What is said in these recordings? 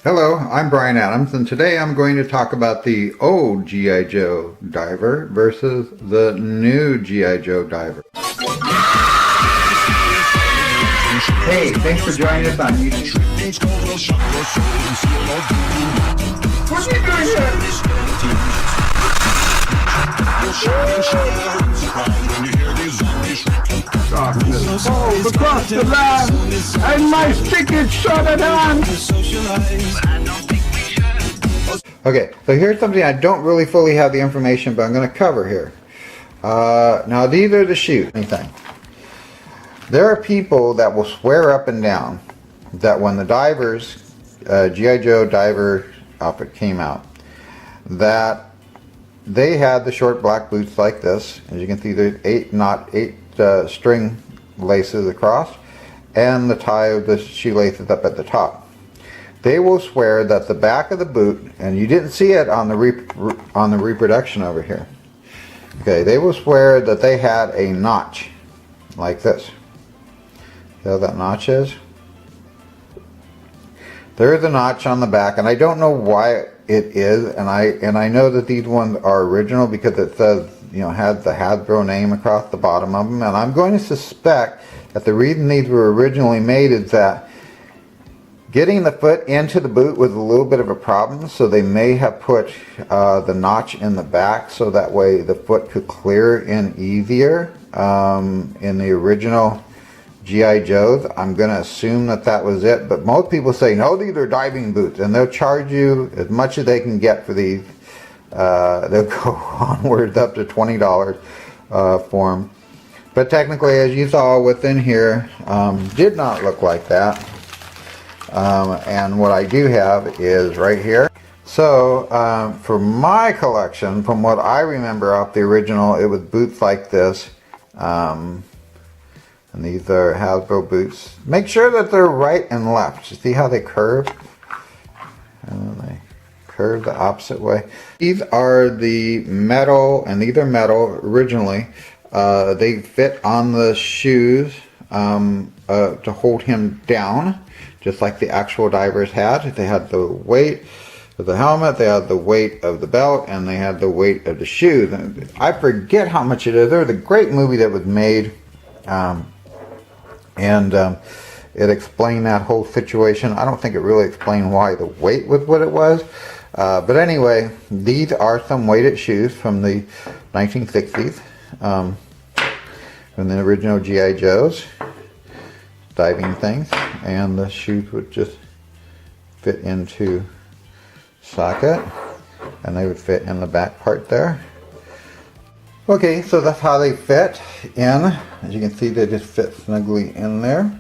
Hello, I'm Brian Adams, and today I'm going to talk about the old G.I. Joe diver versus the new G.I. Joe diver. Hey, thanks for joining us on YouTube. What are you doing here? Oh, across the land, and my stick is shot at hand. Okay, so here's something I don't really fully have the information, but I'm going to cover here. Now these are the shoes. There are people that will swear up and down that when the divers, G.I. Joe diver outfit came out, that they had the short black boots like this. As you can see, there's eight string laces across, and the tie of the shoelaces up at the top. They will swear that the back of the boot, and you didn't see it on the reproduction over here. Okay, they will swear that they had a notch like this. See how that notch is? There's a notch on the back, and I don't know why it is, and I know that these ones are original because it says, you know, has the Hasbro name across the bottom of them, and I'm going to suspect that the reason these were originally made is that getting the foot into the boot was a little bit of a problem, so they may have put the notch in the back so that way the foot could clear in easier in the original G.I. Joes. I'm going to assume that that was it, but most people say, no, these are diving boots, and they'll charge you as much as they can get for these. They'll go onwards up to $20 for them. But technically, as you saw within here, did not look like that. And what I do have is right here. So for my collection, from what I remember off the original, it was boots like this. And these are Hasbro boots. Make sure that they're right and left. You see how they curve? And they curve the opposite way. These are the metal, and these are metal originally. They fit on the shoes to hold him down, just like the actual divers had. They had the weight of the helmet, they had the weight of the belt, and they had the weight of the shoes. And I forget how much it is. There was a great movie that was made, it explained that whole situation. I don't think it really explained why the weight was what it was. But anyway, these are some weighted shoes from the 1960s, from the original G.I. Joes, diving things, and the shoes would just fit into socket, and they would fit in the back part there. Okay, so that's how they fit in. As you can see, they just fit snugly in there.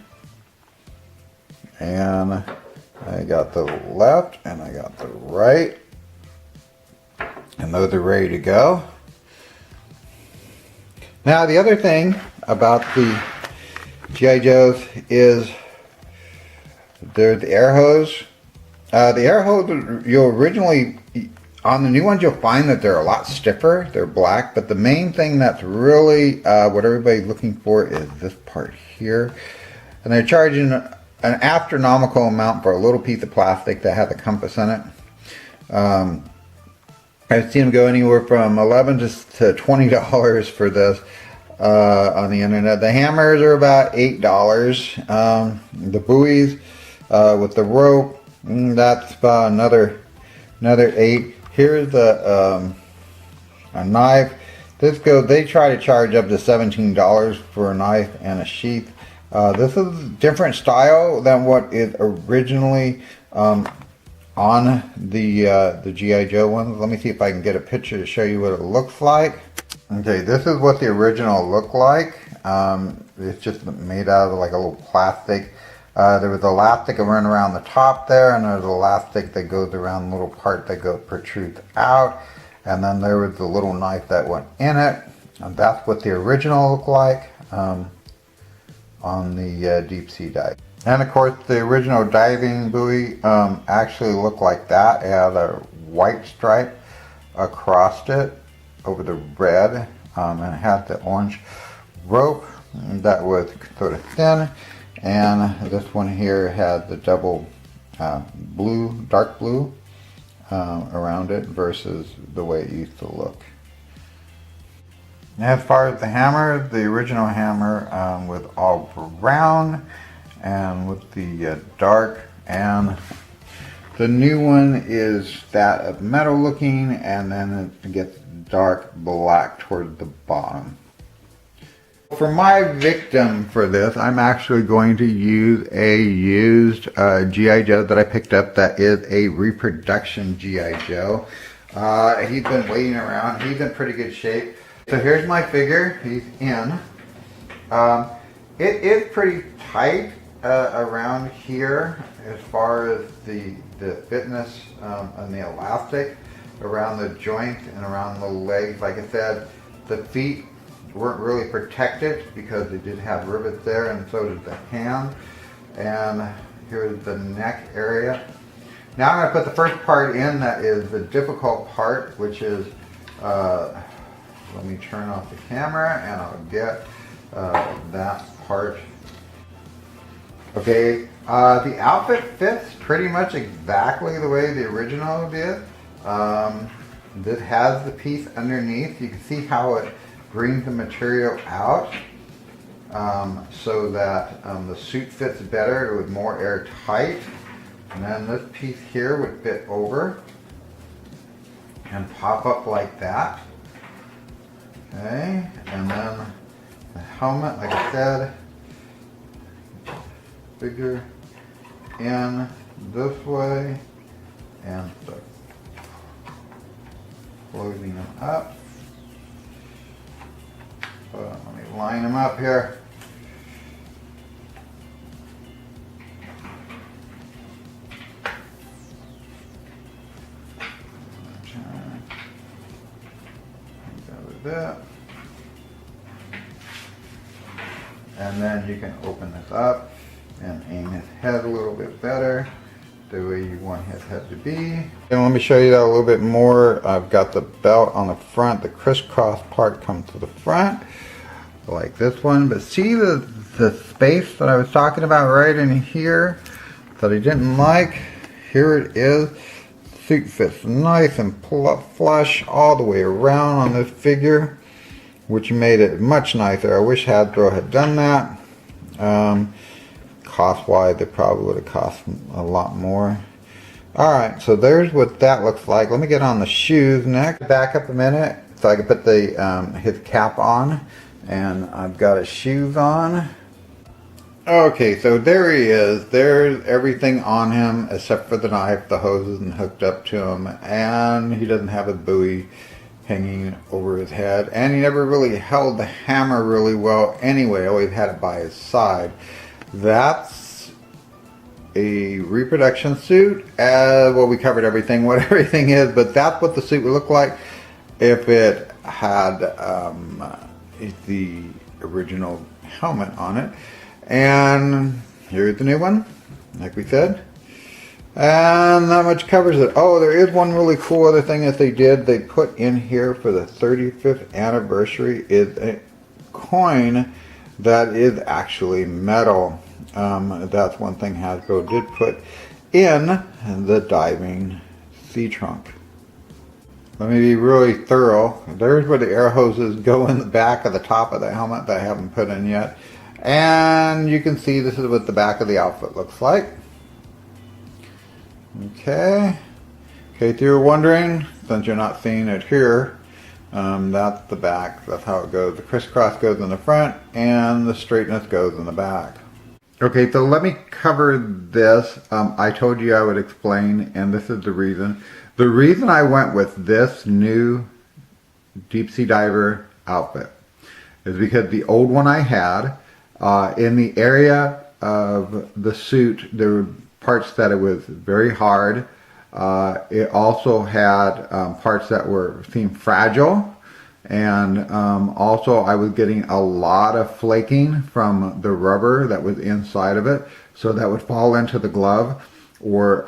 And I got the left and I got the right, and those are ready to go. Now the other thing about the G.I. Joes is there's the air hose. The air hose, you'll originally, on the new ones, you'll find that they're a lot stiffer. They're black, but the main thing that's really what everybody's looking for is this part here. And they're charging an astronomical amount for a little piece of plastic that has a compass in it. I've seen them go anywhere from $11 to $20 for this on the internet. The hammers are about $8. The buoys with the rope, that's about another $8. Here's the a knife. They try to charge up to $17 for a knife and a sheath. This is a different style than what is originally on the G.I. Joe ones. Let me see if I can get a picture to show you what it looks like. Okay, this is what the original looked like. It's just made out of like a little plastic. There was elastic that ran around the top there, and there's elastic that goes around the little part that protrudes out, and then there was the little knife that went in it, and that's what the original looked like on the deep sea dive. And of course, the original diving buoy actually looked like that. It had a white stripe across it over the red, and it had the orange rope that was sort of thin. And this one here had the double blue, dark blue around it versus the way it used to look. As far as the hammer, the original hammer with all brown and with the dark, and the new one is that of metal looking, and then it gets dark black toward the bottom. For my victim for this, I'm actually going to use a used G.I. Joe that I picked up that is a reproduction G.I. Joe. He's been waiting around. He's in pretty good shape. So here's my figure. He's in. It is pretty tight around here as far as the fitness and the elastic around the joints and around the legs. Like I said, the feet weren't really protected because they did have rivets there, and so did the hand. And here's the neck area. Now I'm going to put the first part in that is the difficult part, which is, let me turn off the camera and I'll get that part. Okay, the outfit fits pretty much exactly the way the original did. This has the piece underneath. You can see how it brings the material out so that the suit fits better with more airtight. And then this piece here would fit over and pop up like that. Okay, and then the helmet, like I said, figure in this way and start closing them up. Let me line them up here. That. And then you can open this up and aim his head a little bit better, the way you want his head to be. And let me show you that a little bit more. I've got the belt on the front. The crisscross part comes to the front, like this one. But see the space that I was talking about right in here that I didn't like? Here it is. Suit fits nice and flush all the way around on this figure, which made it much nicer. I wish Hasbro had done that. Cost-wise, it probably would have cost a lot more. Alright, so there's what that looks like. Let me get on the shoes next. Back up a minute so I can put the his cap on. And I've got his shoes on. Okay, so there he is. There's everything on him except for the knife. The hose isn't hooked up to him, and he doesn't have a buoy hanging over his head, and he never really held the hammer really well anyway. Always had it by his side. That's a reproduction suit. Well, we covered everything, what everything is, but that's what the suit would look like if it had the original helmet on it. And here's the new one, like we said. And that much covers it. Oh, there is one really cool other thing that they did. They put in here for the 35th anniversary is a coin that is actually metal. That's one thing Hasbro did put in the diving sea trunk. Let me be really thorough. There's where the air hoses go in the back of the top of the helmet that I haven't put in yet. And you can see this is what the back of the outfit looks like. Okay. If you're wondering, since you're not seeing it here, that's the back. That's how it goes. The crisscross goes in the front and the straightness goes in the back. Okay, so let me cover this. I told you I would explain, and this is the reason. The reason I went with this new deep sea diver outfit is because the old one I had, in the area of the suit, there were parts that it was very hard. It also had parts that seemed fragile, and also I was getting a lot of flaking from the rubber that was inside of it, so that would fall into the glove or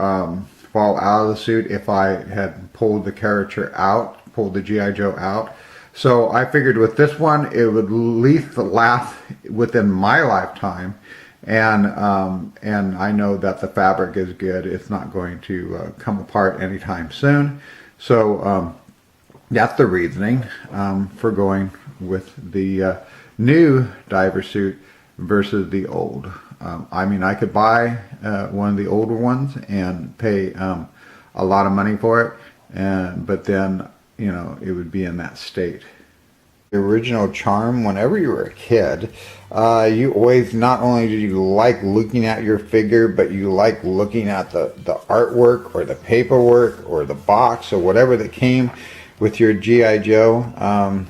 fall out of the suit if I had pulled the character out, pulled the G.I. Joe out. So I figured with this one, it would at least last within my lifetime, and I know that the fabric is good. It's not going to come apart anytime soon. So that's the reasoning for going with the new diver suit versus the old. I mean, I could buy one of the older ones and pay a lot of money for it, but then, you know, it would be in that state. The original charm, whenever you were a kid, you always, not only did you like looking at your figure, but you like looking at the artwork or the paperwork or the box or whatever that came with your G.I. Joe.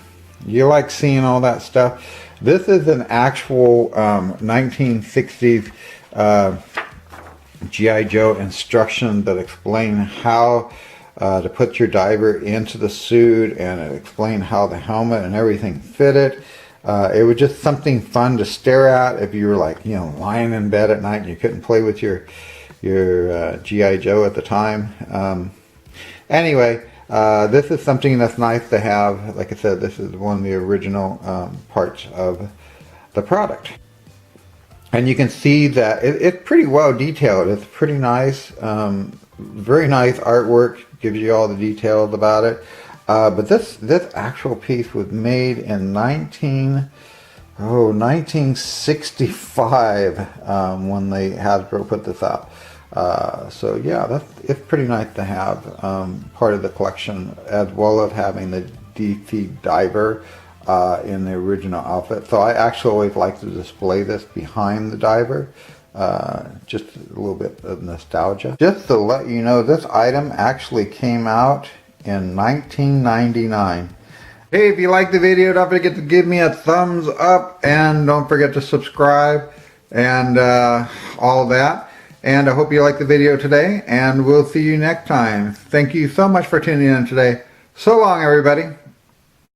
You like seeing all that stuff. This is an actual 1960s G.I. Joe instruction that explain how to put your diver into the suit, and it explained how the helmet and everything fitted. It was just something fun to stare at if you were, like, you know, lying in bed at night and you couldn't play with your G.I. Joe at the time. Anyway, this is something that's nice to have. Like I said, this is one of the original parts of the product. And you can see that it's pretty well detailed. It's pretty nice. Very nice artwork. Gives you all the details about it. But this actual piece was made in 1965 when they Hasbro put this out. So yeah, it's pretty nice to have part of the collection, as well as having the DC diver in the original outfit. So I actually always like to display this behind the diver. Just a little bit of nostalgia. Just to let you know, this item actually came out in 1999. Hey, if you like the video, don't forget to give me a thumbs up, and don't forget to subscribe and all that. And I hope you liked the video today, and we'll see you next time. Thank you so much for tuning in today. So long, everybody.